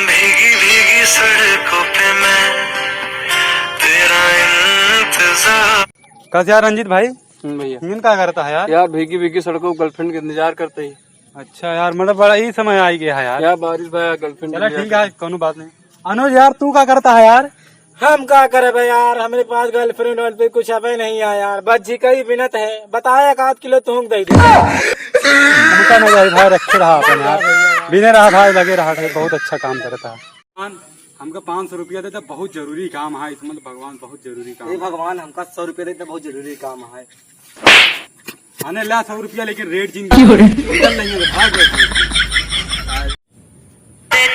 भीगी भीगी सड़कों पे मैं तेरा इंतजार। कैसे यार रंजीत भाई? भैया यूं क्या करता है यार? यार भीगी भीगी सड़कों गर्लफ्रेंड का इंतजार करते ही। अच्छा यार, मतलब बड़ा ही समय आ गया है यार। यार बारिश भाई गर्लफ्रेंड। चलो ठीक है, कोनो बात नहीं। अनुज यार तू क्या करता है यार? हम क्या करे भाई यार, हमारे पास गर्लफ्रेंड और कुछ अबे नहीं है यार, बस जी का ही बिनत है। बताया 1 किलो तूंग दे दे। हमका नहीं भाई, भाई रखे रहा अपन यार, बिने रहा भाई, लगे रहा है, बहुत अच्छा काम करता है। हमको 500 रुपया देता, बहुत जरूरी काम है इसमें, तो भगवान बहुत जरूरी काम है। भगवान हमका 100 रुपया देते, बहुत जरूरी काम है। आने ला 100 रुपया, लेकिन रेट जिन निकल नहीं है, भाग गए।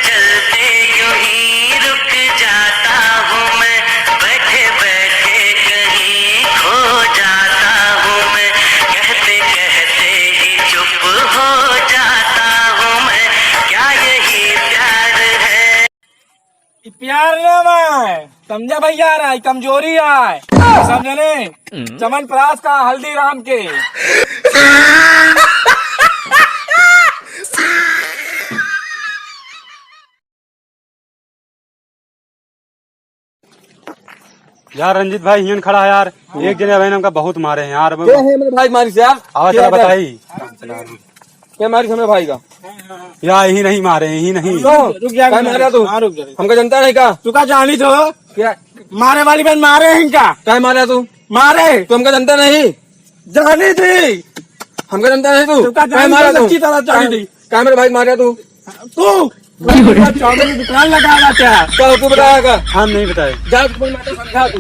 चलते यूं ही रुक जाता हूँ मैं, बैठे बैठे कहीं खो जाता हूँ मैं, कहते कहते ही चुप हो जाता हूँ मैं, क्या यही प्यार है? प्यार ना है, समझा भैया, है कमजोरी है, समझने? चमन प्रास का हल्दीराम के। यार रंजीत भाई यूं खड़ा है यार, एक जने भाई ने हमका बहुत मारे हैं यार। क्या है मेरे भाई मारी से यार? आवाज चला बताई क्या मारी हमें भाई का? यार यही नहीं मारे, यही नहीं। रुक जा, मारा तू? रुक जा, हमका जनता नहीं का? तू का जानी तो क्या मारे वाली बहन मारे हैं क्या? क्या मारा तू? मारे तू हमका जनता नहीं? जानी थी, हमका जनता नहीं तू? तू का क्या जानी मारा तो तू? अच्छी तरह जानी थी। क्या मेरे भाई मारा तू? तू चावल की दुकान लगा क्या? क्या तू बताया का? हम नहीं बताए। जा तू समझा तू।